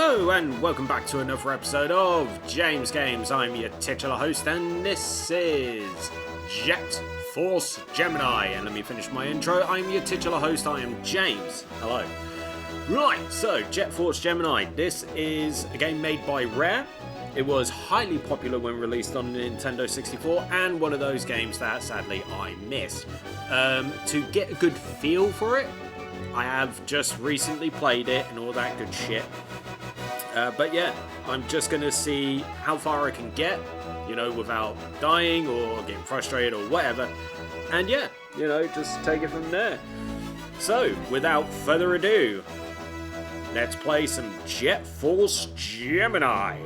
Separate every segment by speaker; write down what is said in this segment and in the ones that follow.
Speaker 1: Hello and welcome back to another episode of James Games. I'm your titular host and this is Jet Force Gemini. And let me finish my intro. I'm your titular host, I am James. Hello. Right, so Jet Force Gemini. This is a game made by Rare. It was highly popular when released on Nintendo 64 and one of those games that sadly I missed. To get a good feel for it, I have just recently played it and all that good shit. But yeah, I'm just going to see how far I can get, without dying or getting frustrated or whatever. And yeah, just take it from there. So, without further ado, let's play some Jet Force Gemini.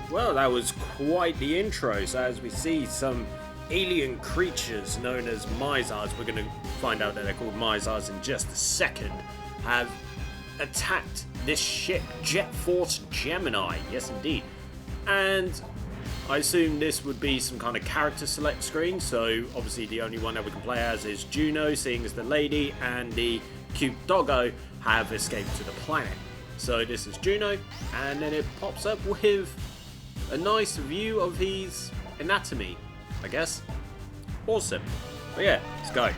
Speaker 1: Well, that was quite the intro. So as we see, some alien creatures known as Mizars, we're going to find out that they're called Mizars in just a second, have attacked this ship, Jet Force Gemini. Yes, indeed. And I assume this would be some kind of character select screen. So obviously the only one that we can play as is Juno, seeing as the lady and the cute doggo have escaped to the planet. So this is Juno, and then it pops up with a nice view of his anatomy, I guess. Awesome. But yeah, let's go.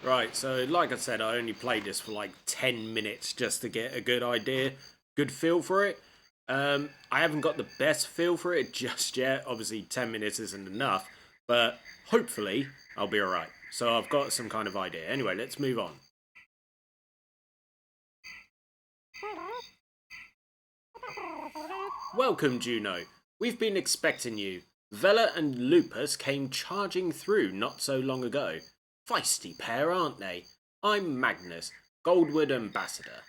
Speaker 1: Right, so like I said, I only played this for like 10 minutes just to get a good idea, good feel for it. I haven't got the best feel for it just yet. Obviously, 10 minutes isn't enough, but hopefully I'll be alright. So I've got some kind of idea. Anyway, let's move on. Welcome, Juno. We've been expecting you. Vela and Lupus came charging through not so long ago. Feisty pair, aren't they? I'm Magnus, Goldwood Ambassador.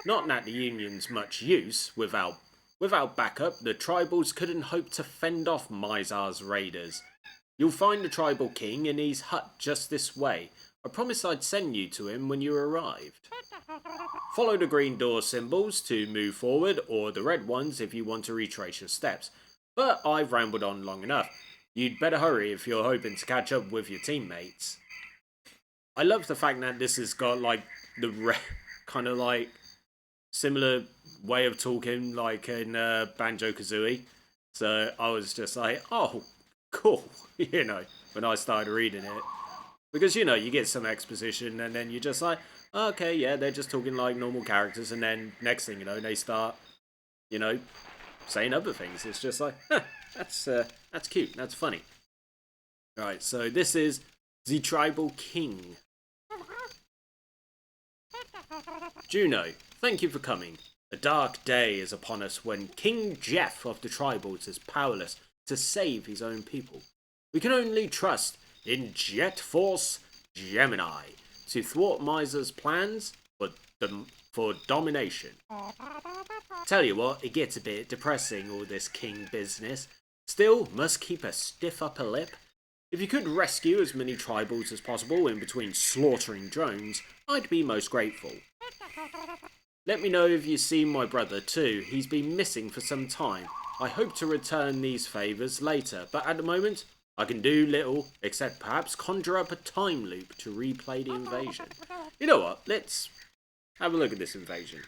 Speaker 1: Not that the Union's much use. Without backup, the Tribals couldn't hope to fend off Mizar's raiders. You'll find the Tribal King in his hut just this way. I promised I'd send you to him when you arrived. Follow the green door symbols to move forward, or the red ones if you want to retrace your steps. But I've rambled on long enough. You'd better hurry if you're hoping to catch up with your teammates. I love the fact that this has got like the kind of like similar way of talking like in Banjo-Kazooie. So I was just like, oh, cool, when I started reading it. Because, you get some exposition and then you're just like, okay, yeah, they're just talking like normal characters. And then next thing you know, they start, saying other things. It's just like, that's cute, that's funny. Alright, so this is the Tribal King. Juno, thank you for coming. A dark day is upon us when King Jeff of the Tribals is powerless to save his own people. We can only trust in Force Gemini to thwart Miser's plans for domination. Tell you what, it gets a bit depressing, all this king business. Still, must keep a stiff upper lip. If you could rescue as many Tribals as possible in between slaughtering drones, I'd be most grateful. Let me know if you see my brother too. He's been missing for some time. I hope to return these favours later, but at the moment, I can do little except perhaps conjure up a time loop to replay the invasion. You know what? Let's have a look at this invasion.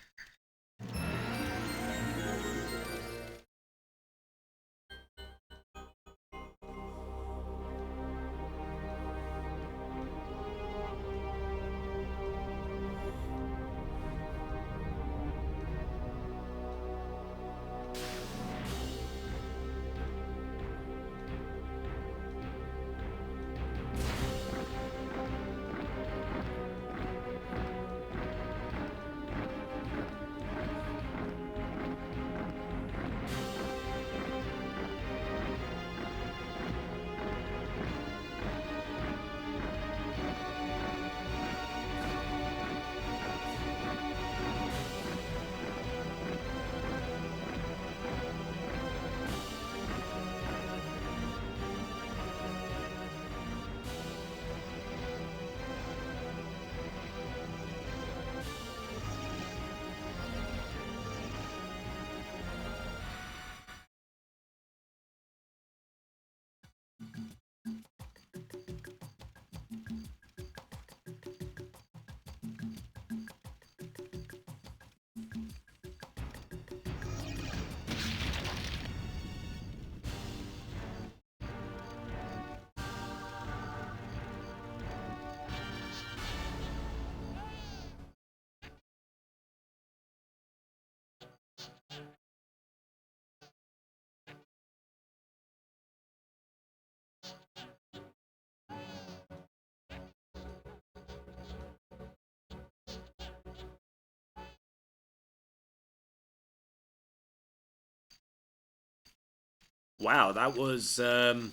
Speaker 1: Wow, that was hella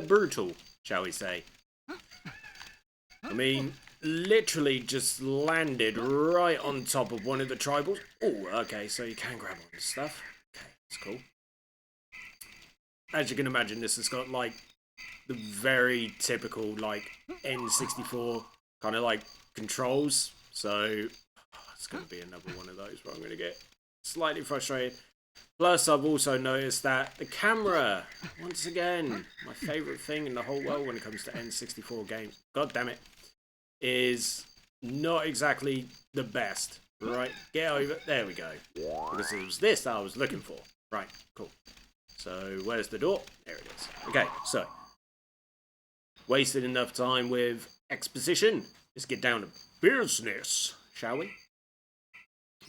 Speaker 1: brutal, shall we say. I mean, literally just landed right on top of one of the Tribals. Oh, okay, so you can grab on stuff. Okay, that's cool. As you can imagine, this has got like the very typical like N64 kind of like controls. So it's going to be another one of those where I'm going to get slightly frustrated. Plus, I've also noticed that the camera, once again, my favourite thing in the whole world when it comes to N64 games, god damn it, is not exactly the best. Right, get over, there we go. Because it was this that I was looking for. Right, cool. So, where's the door? There it is. Okay, so, wasted enough time with exposition. Let's get down to business, shall we?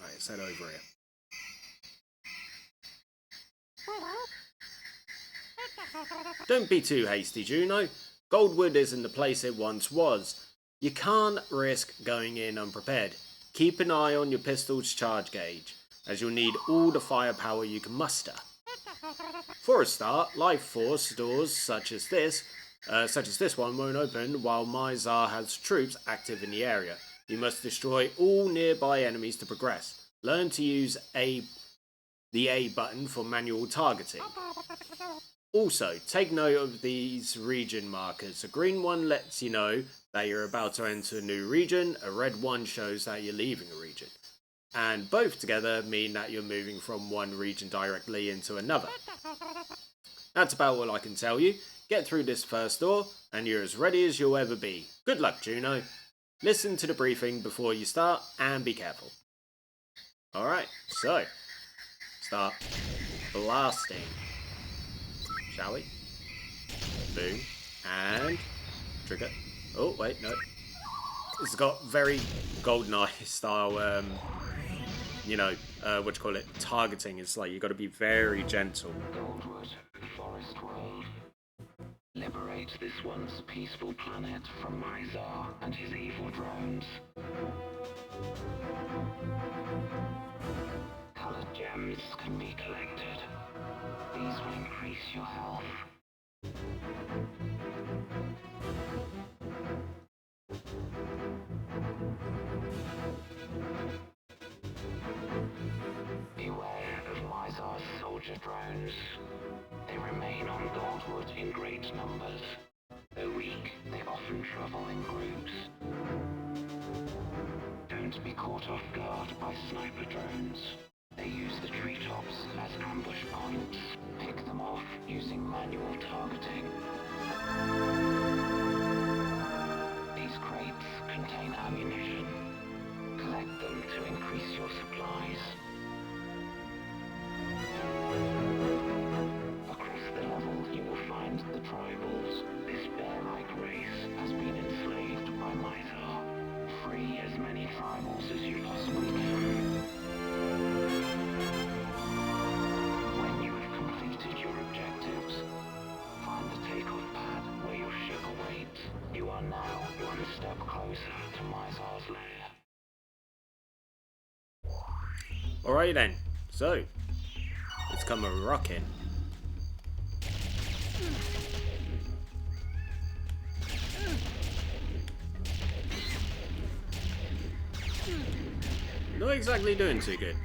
Speaker 1: Right, let's head over here. Don't be too hasty, Juno. Goldwood isn't the place it once was. You can't risk going in unprepared. Keep an eye on your pistol's charge gauge, as you'll need all the firepower you can muster. For a start, life force doors such as this one won't open while Mizar has troops active in the area. You must destroy all nearby enemies to progress. Learn to use the A button for manual targeting. Also, take note of these region markers. A green one lets you know that you're about to enter a new region, a red one shows that you're leaving a region. And both together mean that you're moving from one region directly into another. That's about all I can tell you. Get through this first door, and you're as ready as you'll ever be. Good luck, Juno. Listen to the briefing before you start, and be careful. Alright, so, start blasting. Shall we? Boom. And trigger. Oh, wait, no. It's got very GoldenEye style, targeting. It's like you got to be very gentle.
Speaker 2: Goldwood, Forest World. Liberate this once peaceful planet from Mizar and his evil drones. Colored gems can be collected. These will increase your health. Beware of Mizar's soldier drones. They remain on Goldwood in great numbers. Though weak, they often travel in groups. Don't be caught off guard by sniper drones. They use the treetops as ambush points. Pick them off using manual targeting. These crates contain ammunition. Collect them to increase your supplies. Across the level you will find the tribals. This bear-like race has been enslaved by Mizar. Free as many tribals as you possibly can. When you have completed your objectives, find the takeoff pad where your ship awaits. You are now one step closer to Mizar's lair.
Speaker 1: Alright then, so let's come a rockin'. Not exactly doing too good.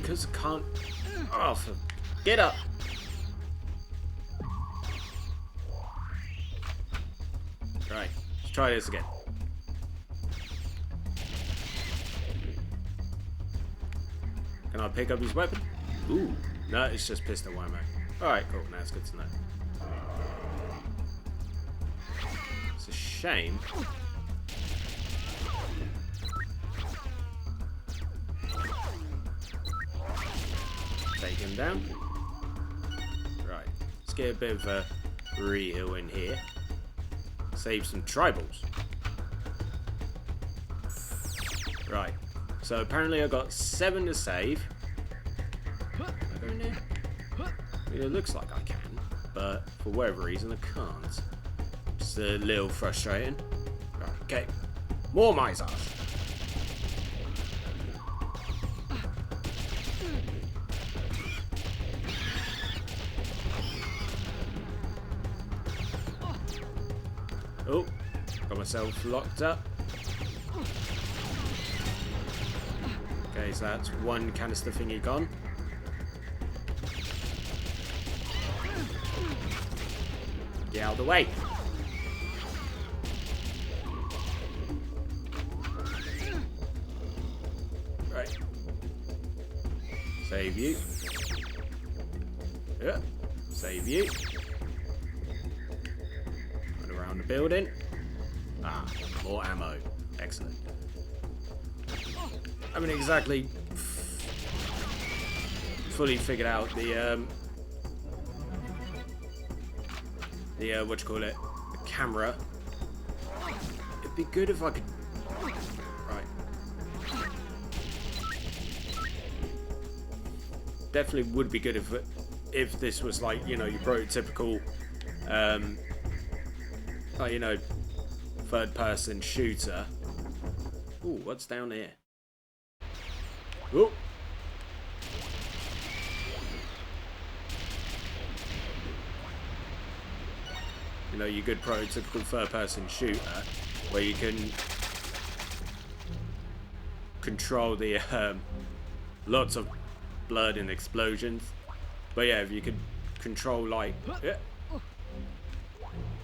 Speaker 1: Because I can't. Oh, get up! Right, let's try this again. Can I pick up his weapon? Ooh, no, it's just pistol ammo. Alright, cool, now it's good to know. It's a shame. Take him down. Right, let's get a bit of a re-heal in here. Save some tribals. Right, so apparently I got 7 to save. Can I go in there? I mean, it looks like I can, but for whatever reason I can't. Just a little frustrating. Right, okay, more Mizars. Oh, got myself locked up. Okay, so that's one canister thingy gone. Get out of the way. Right. Save you. Yeah. Save you. Around the building. Ah, more ammo. Excellent. I haven't exactly fully figured out the the camera. It'd be good if I could. Right. definitely would be good if this was like, you know, your prototypical, you know, third-person shooter. Ooh, what's down here? Ooh. You know, your good prototypical third-person shooter, where you can control the lots of blood and explosions. But yeah, if you could control like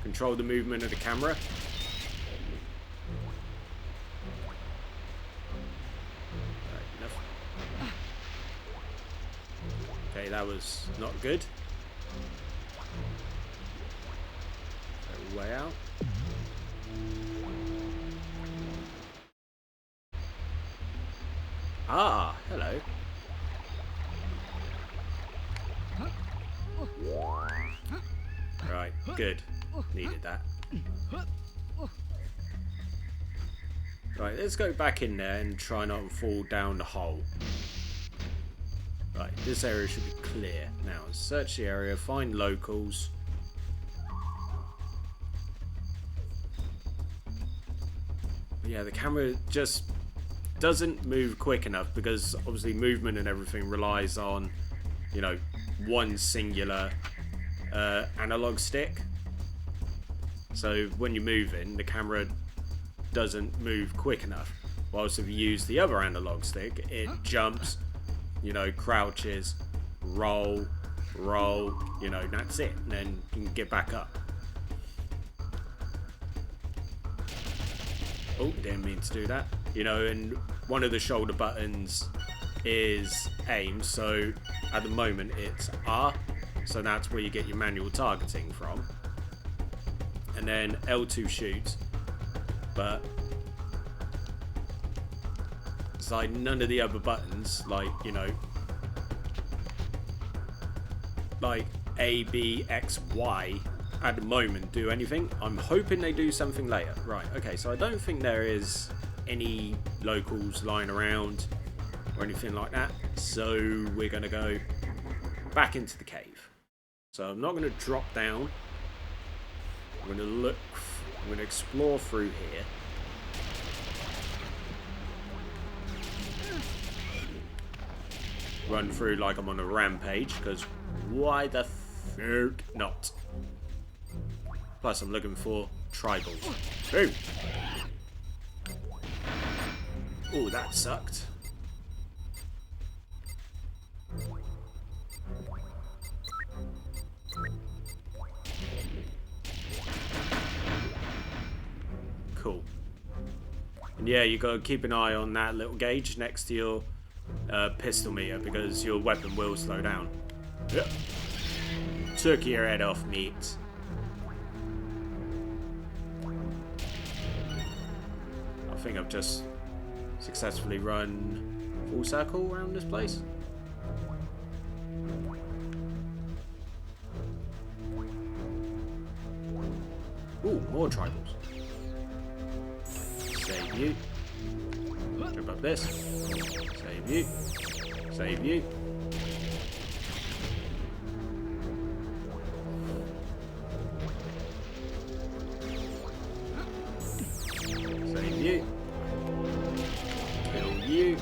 Speaker 1: control the movement of the camera. Okay, that was not good. So, way out. Ah, hello. Right, good. Needed that. Right, let's go back in there and try not to fall down the hole. Right, this area should be clear. Now, search the area, find locals. Yeah, the camera just doesn't move quick enough because obviously movement and everything relies on, you know, one singular analog stick. So when you're moving, the camera doesn't move quick enough. Whilst if you use the other analog stick, it jumps, you know, crouches, roll, you know, that's it. And then you can get back up. Oh, didn't mean to do that. You know, and one of the shoulder buttons is aim. So at the moment it's R. So that's where you get your manual targeting from. And then L2 shoots. But it's like none of the other buttons, like, you know, like A, B, X, Y at the moment do anything. I'm hoping they do something later. Right, okay, so I don't think there is any locals lying around or anything like that. So we're going to go back into the cave. So I'm not going to drop down. I'm going to look, I'm going to explore through here. Run through like I'm on a rampage, because why the fuck not? Plus I'm looking for tribals. Boom! Oh, that sucked. Cool. And yeah, you gotta keep an eye on that little gauge next to your pistol meter, because your weapon will slow down. Yep. Took your head off, mate. I think I've just successfully run full circle around this place. Ooh, more tribals. Save you. Jump up this. Save you. Save you. Save you. Kill you.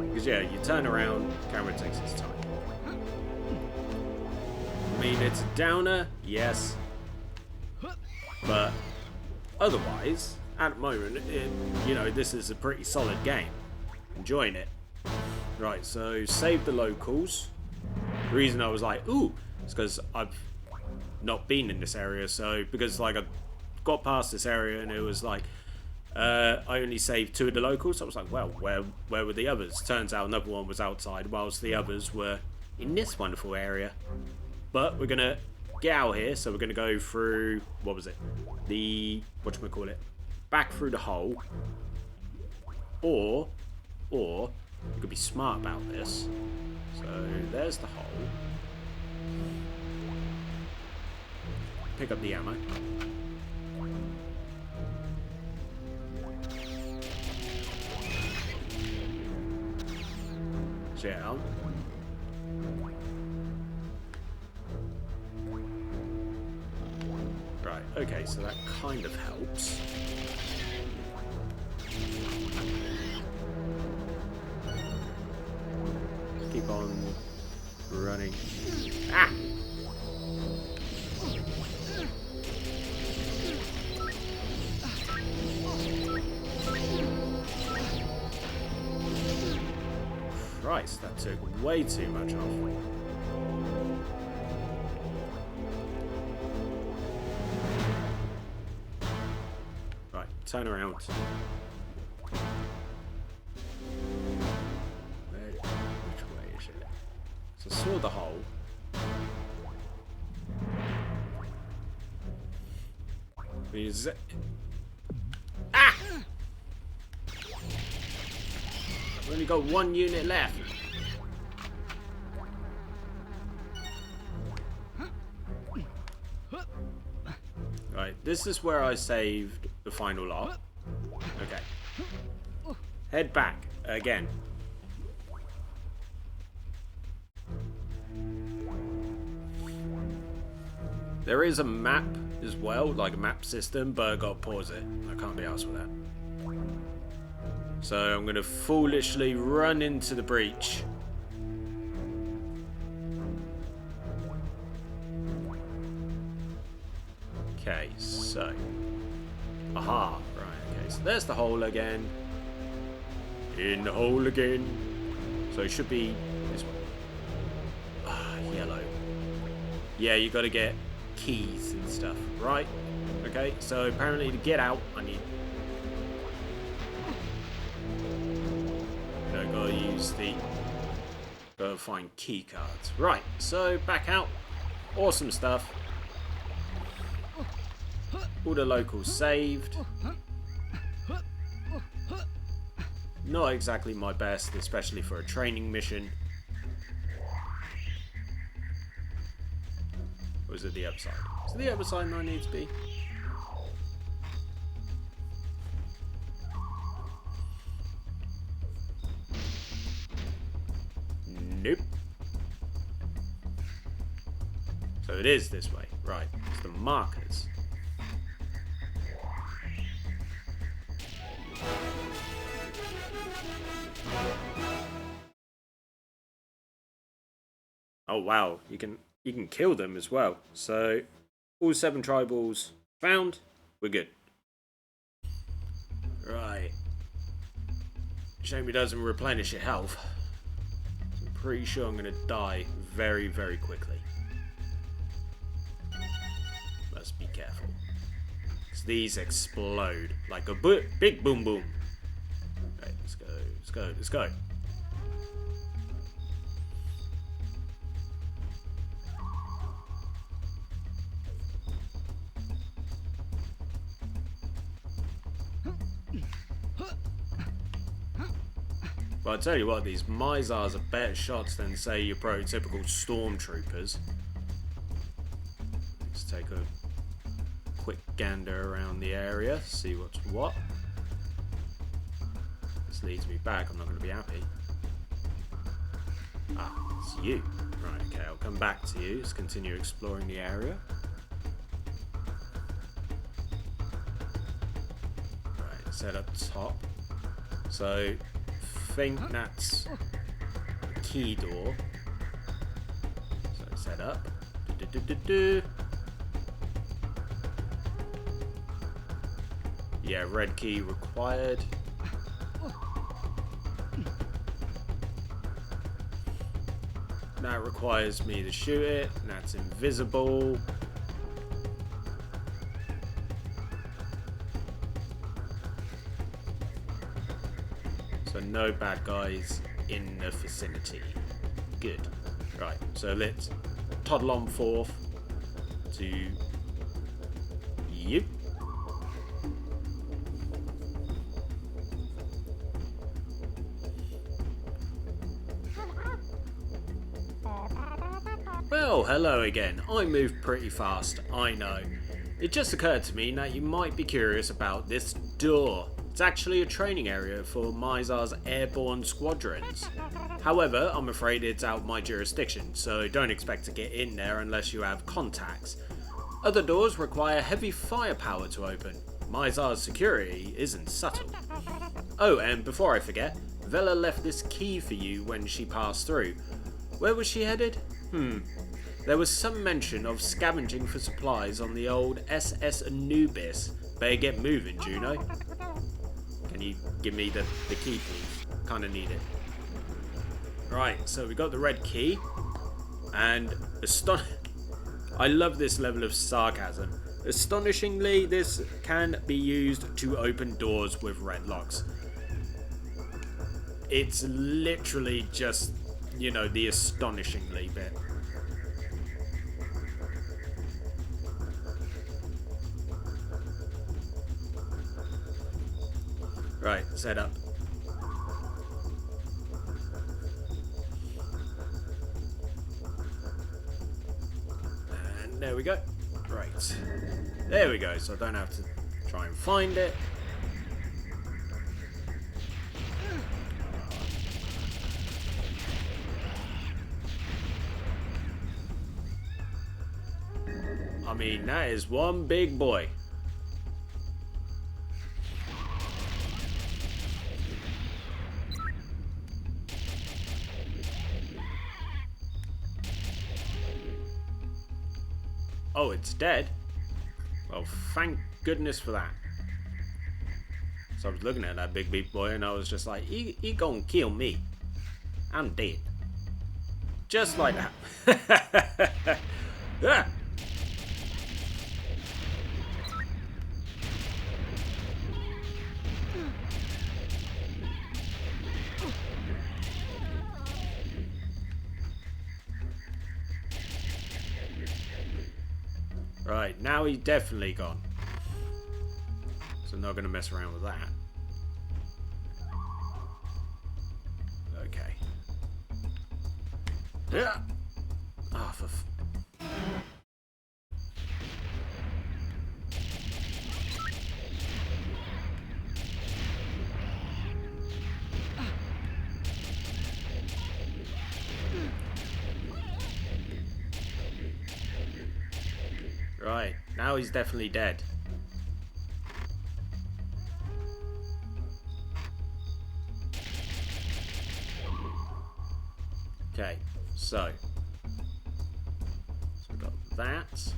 Speaker 1: Because yeah, you turn around, camera takes its time. I mean, it's a downer, yes. But otherwise, at the moment, you know, this is a pretty solid game. Enjoying it. Right, so save the locals. The reason I was like, ooh, is because I've not been in this area. So, because like I got past this area and it was like, I only saved 2 of the locals. So I was like, well, where were the others? Turns out another one was outside, whilst the others were in this wonderful area. But we're going to get out here, so we're going to go through, what was it? The, whatchamacallit? Back through the hole. Or, you could be smart about this. So, there's the hole. Pick up the ammo. Yeah. Right, okay, so that kind of helps. Keep on running. Ah! Christ, that took way too much off. Right, turn around. Which way is it? So I saw the hole. Is it? Ah! We've only got one unit left. Right, this is where I saved the final lot. Okay. Head back again. There is a map as well, like a map system, but I gotta pause it. I can't be arsed with that. So I'm gonna foolishly run into the breach. Okay, so. Aha, right, okay, so there's the hole again. In the hole again. So it should be this one. Ah, yellow. Yeah, you gotta get keys and stuff, right? Okay, so apparently to get out, I need. I gotta use the. Gotta find key cards. Right, so back out. Awesome stuff. All the locals saved. Not exactly my best, especially for a training mission. Or is it the upside? Is it the other side I need to be? Nope. So it is this way. Right. It's the markers. Oh wow, you can kill them as well. So all 7 tribals found. We're good. Right. Shame it doesn't replenish your health. I'm pretty sure I'm gonna die very, very quickly. Must be careful. Because these explode like a big boom boom. Right, let's go, let's go, let's go. But I tell you what, these Mizars are better shots than, say, your prototypical stormtroopers. Let's take a quick gander around the area, see what's what. This leads me back, I'm not going to be happy. Ah, it's you. Right, okay, I'll come back to you. Let's continue exploring the area. Right, let's head up top. So, I think that's the key door. So let's head up. Yeah, red key required. That requires me to shoot it, and that's invisible. So no bad guys in the vicinity. Good. Right, so let's toddle on forth to you. Well, hello again. I move pretty fast, I know. It just occurred to me that you might be curious about this door. It's actually a training area for Mizar's airborne squadrons. However, I'm afraid it's out my jurisdiction, so don't expect to get in there unless you have contacts. Other doors require heavy firepower to open. Mizar's security isn't subtle. Oh, and before I forget, Vela left this key for you when she passed through. Where was she headed? There was some mention of scavenging for supplies on the old SS Anubis. Better get moving, Juno. Can you give me the key, please? Kinda need it. Right, so we got the red key. And I love this level of sarcasm. Astonishingly, this can be used to open doors with red locks. It's literally just, you know, the astonishingly bit. Right, set up. And there we go. Right. There we go, so I don't have to try and find it. I mean, that is one big boy. Oh, it's dead? Well, thank goodness for that. So I was looking at that big boy and I was just like, he gonna kill me. I'm dead. Just like that. Ah! Right, now he's definitely gone. So I'm not going to mess around with that. Okay. Yeah. Oh, for Right, now he's definitely dead. Okay, so we've got that. Is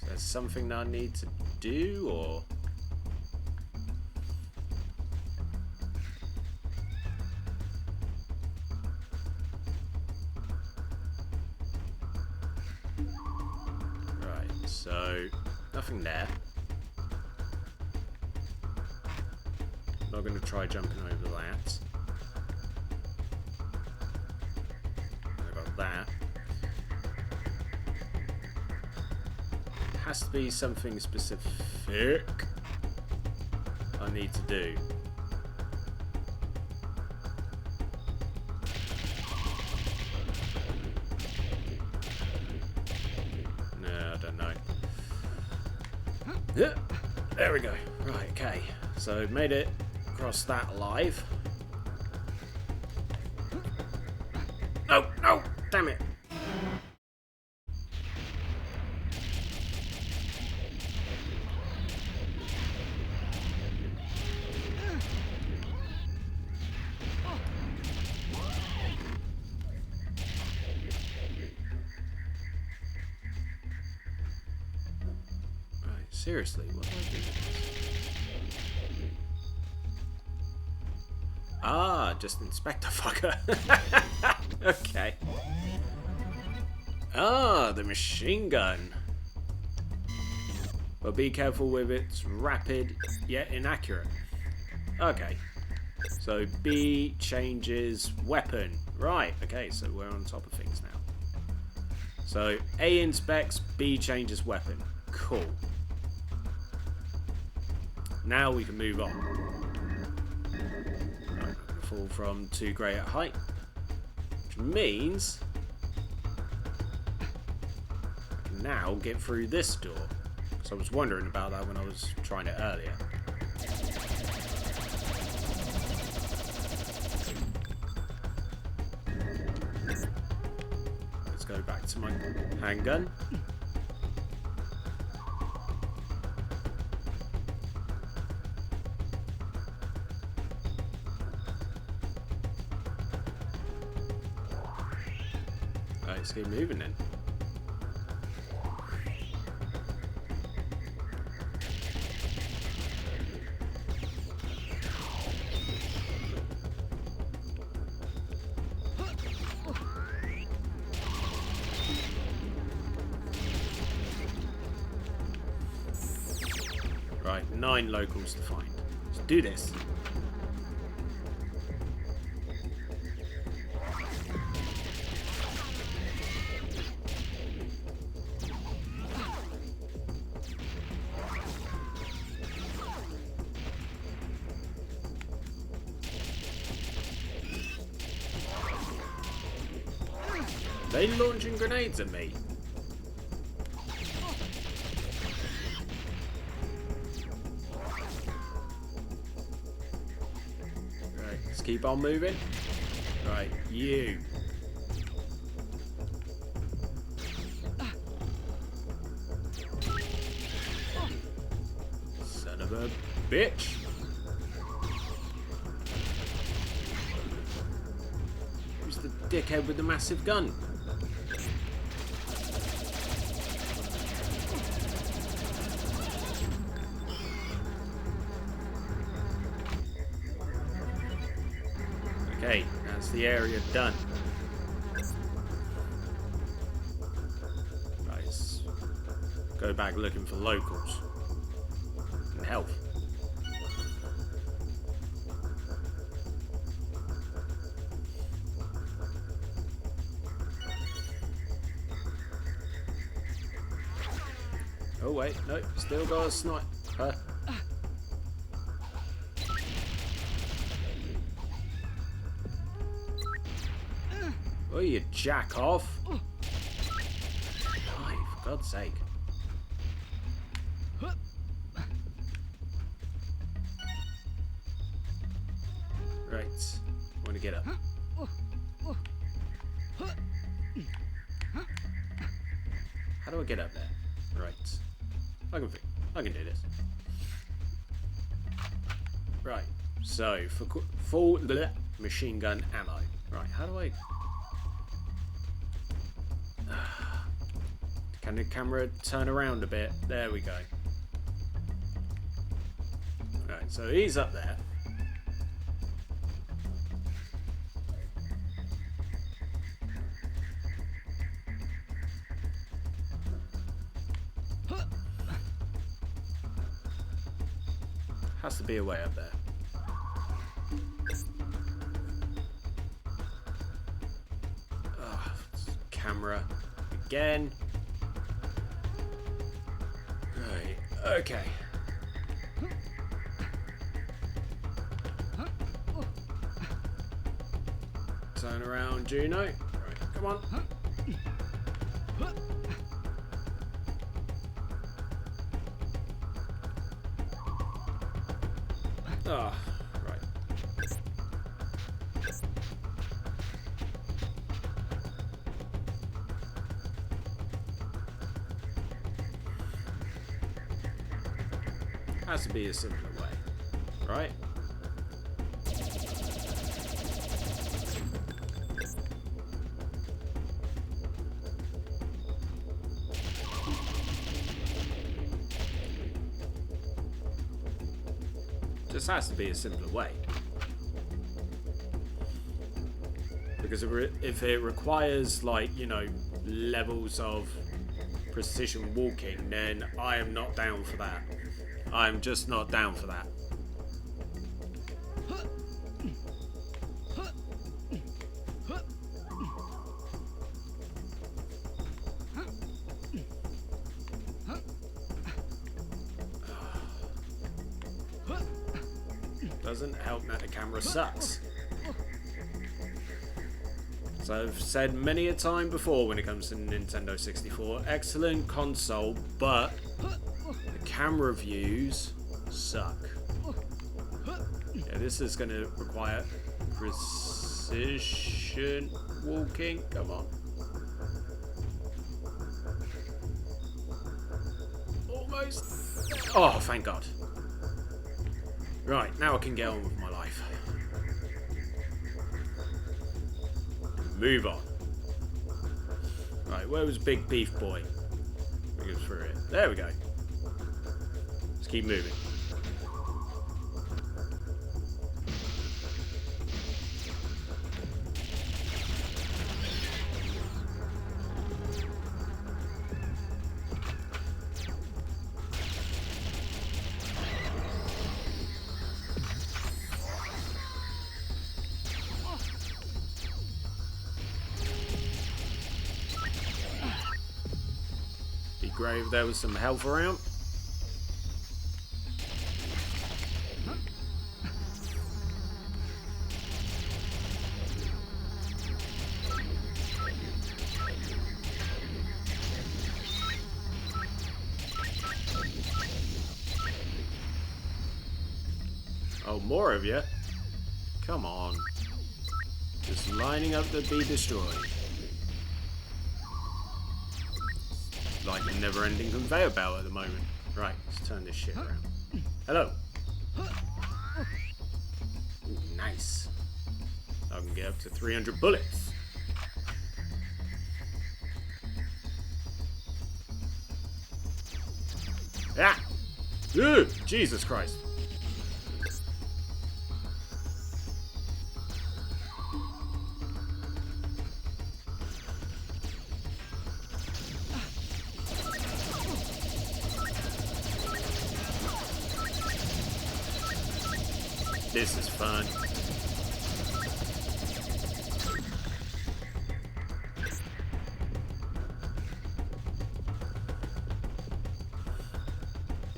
Speaker 1: there something that I need to do, or? So, nothing there. Not going to try jumping over that. I got that. Has to be something specific I need to do. Yeah, there we go. Right, okay. So made it across that alive. No, no, damn it. Seriously, what do I do with this? Ah, just inspect the fucker. Okay. Ah, the machine gun. But be careful with its rapid yet inaccurate. Okay. So B changes weapon. Right, okay, so we're on top of things now. So A inspects, B changes weapon. Cool. Now we can move on. Right, fall from too great at height. Which means now get through this door. So I was wondering about that when I was trying it earlier. Let's go back to my handgun. Let's keep moving then. Right, 9 locals to find. Let's do this. They launching grenades at me. Right, let's keep on moving. Right, you. Son of a bitch. Who's the dickhead with the massive gun? Okay, that's the area done. Right, let's go back looking for locals and health. Oh wait, no, still got a sniper. Oh, you jack off. Die, for God's sake. Right, I want to get up. How do I get up there? Right. I can do this. Right, so for full machine gun ammo. Right, how do I... Can the camera turn around a bit? There we go. Right, so he's up there. Has to be a way up there. Camera again. Right, okay. Turn around, Juno. Right, come on. Ah, right. Has to be a simpler way, right? Just has to be a simpler way. Because if it requires, like, you know, levels of precision walking, then I am not down for that. I'm just not down for that. Doesn't help that the camera sucks. As I've said many a time before when it comes to Nintendo 64, excellent console, but the camera views suck. Yeah, this is going to require precision walking. Come on. Almost. Oh, thank God. Right, now I can get on with my life. Move on. Right, where was Big Beef Boy? He goes through it. There we go. Let's keep moving. Be great if there was some health around. Oh, more of you? Come on. Just lining up to be destroyed. Like a never-ending conveyor belt at the moment. Right, let's turn this shit around. Hello. Ooh, nice. I can get up to 300 bullets. Ah! Ooh, Jesus Christ. This is fun.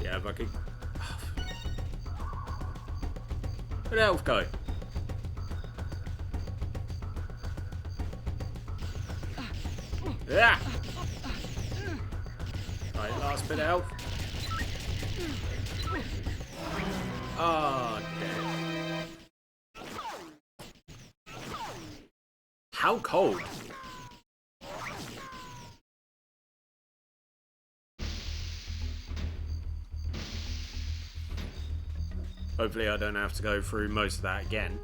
Speaker 1: Yeah, if I could... Where'd the health go? Yeah. Right, last bit of health. Oh, damn. How cold? Hopefully I don't have to go through most of that again.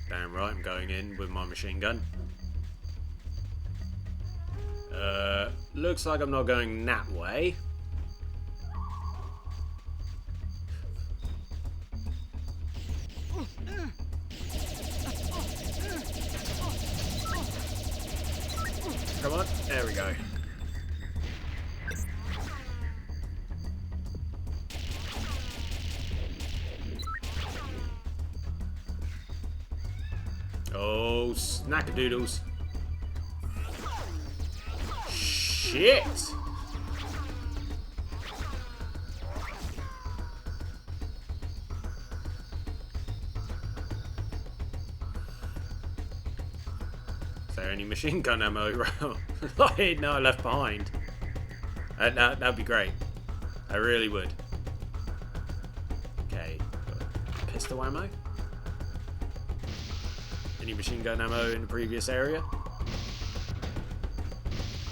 Speaker 1: Damn right, I'm going in with my machine gun. Looks like I'm not going that way. Come on, there we go. Oh, snackadoodles. Shit! Is there any machine gun ammo around? No, I left behind. That'd be great. I really would. Okay, pistol ammo. Any machine gun ammo in the previous area?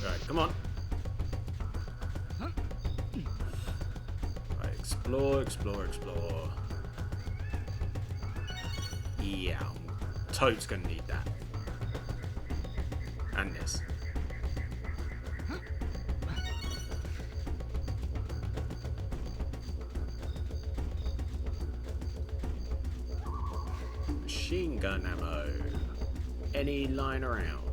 Speaker 1: Right, come on. Right, explore, explore, explore. Yeah, Toad's gonna need that. And this. Machine gun ammo. Any lying around?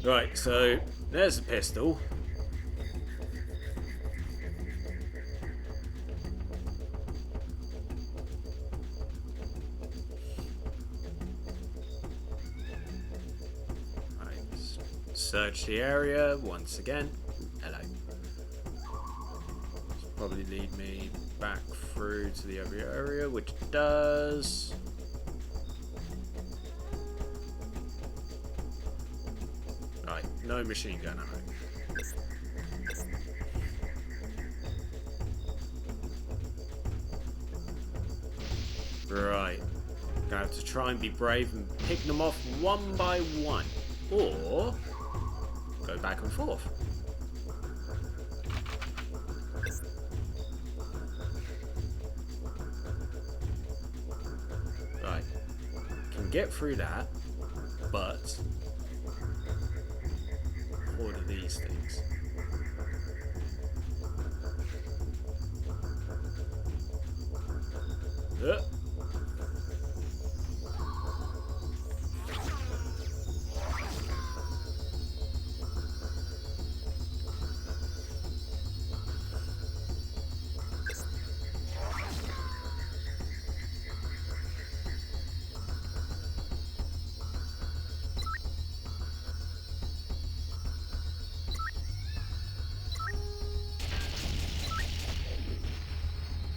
Speaker 1: Right, so there's a pistol. Right, search the area once again. Hello. lead me back through to the other area, which it does. Right, no machine gun ammo. Right, gonna have to try and be brave and pick them off one by one, or go back and forth. Right, can get through that, but what are these things?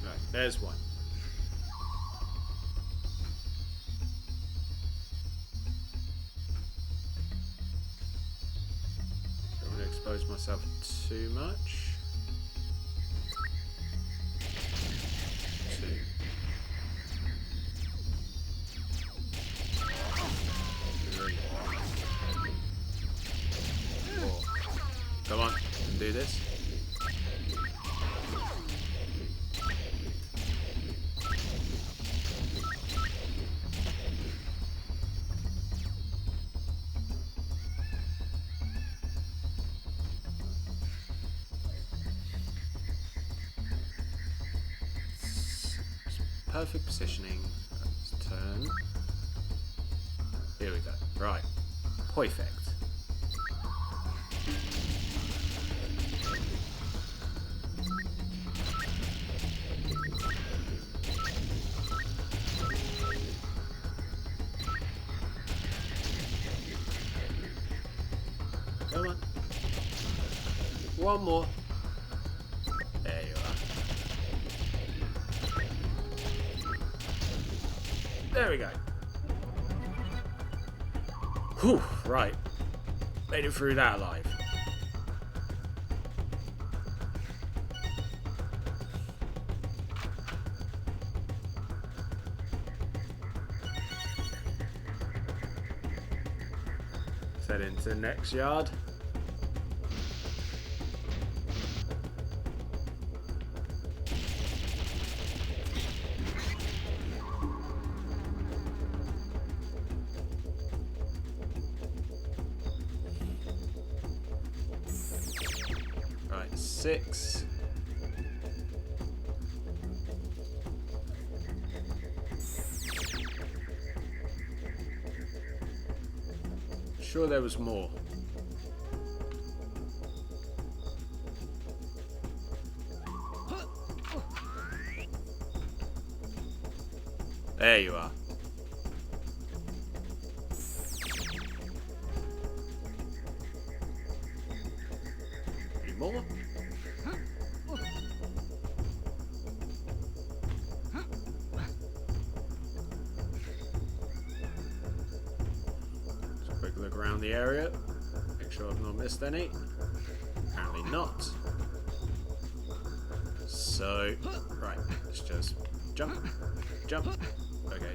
Speaker 1: Right, there's one. Don't want to expose myself too much. 2. 3. 4. Come on, can do this. Perfect positioning. Let's turn. Here we go. Right. Perfect. Come on. One more. There you are. There we go. Whew, right. Made it through that alive. Let's head into the next yard. Right, 6. Sure there was more. There you are. Any more? Just a quick look around the area. Make sure I've not missed any. Apparently not. So, right, let's just jump, jump. Okay,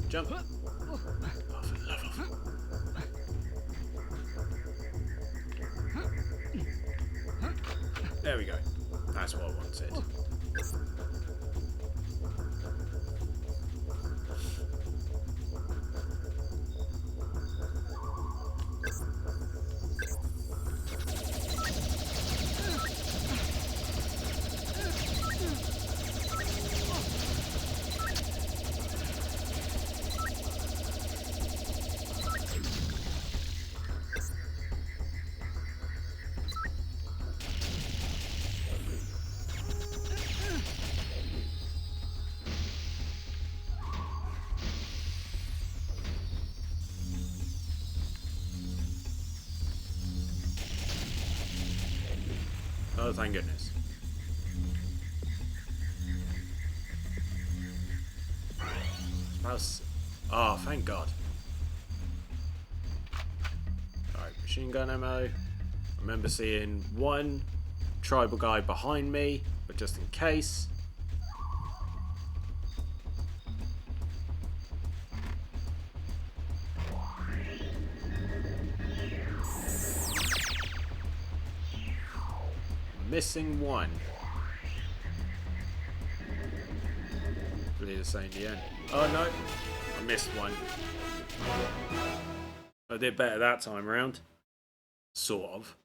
Speaker 1: jump. Oh, for the love of... There we go. That's what I wanted. Oh, thank goodness. else? Oh, thank God. Alright, machine gun ammo. I remember seeing one tribal guy behind me, but just in case. Missing one. Hopefully the same the end. Oh no, I missed one. I did better that time around. Sort of.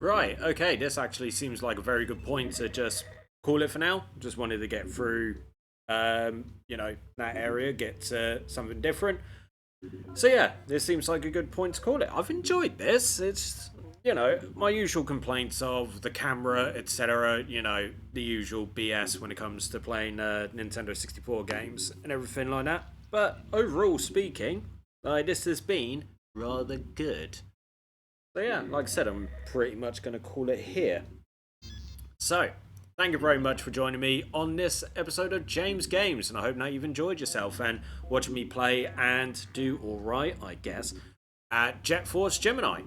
Speaker 1: Right, okay, this actually seems like a very good point to just call it for now. Just wanted to get through, you know, that area, get something different. So yeah, this seems like a good point to call it. I've enjoyed this. It's, you know, my usual complaints of the camera, etc. You know, the usual BS when it comes to playing Nintendo 64 games and everything like that. But overall speaking, this has been rather good. So yeah, like I said, I'm pretty much going to call it here. So, thank you very much for joining me on this episode of James Games, and I hope now you've enjoyed yourself and watching me play and do alright, I guess, at Force Gemini.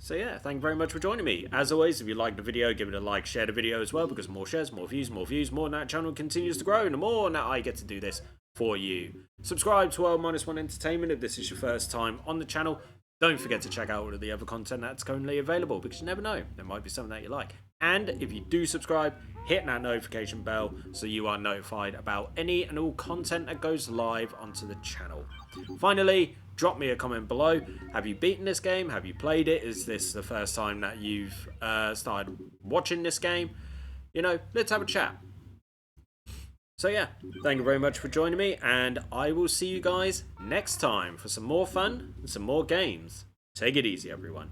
Speaker 1: So yeah, thank you very much for joining me. As always, if you liked the video, give it a like, share the video as well, because more shares, more views, more than that channel continues to grow, and the more that I get to do this for you. Subscribe to L-1 Entertainment if this is your first time on the channel. Don't forget to check out all of the other content that's currently available, because you never know, there might be something that you like. And if you do subscribe, hit that notification bell so you are notified about any and all content that goes live onto the channel. Finally, drop me a comment below. Have you beaten this game? Have you played it? Is this the first time that you've started watching this game? You know, let's have a chat. So yeah, thank you very much for joining me, and I will see you guys next time for some more fun and some more games. Take it easy, everyone.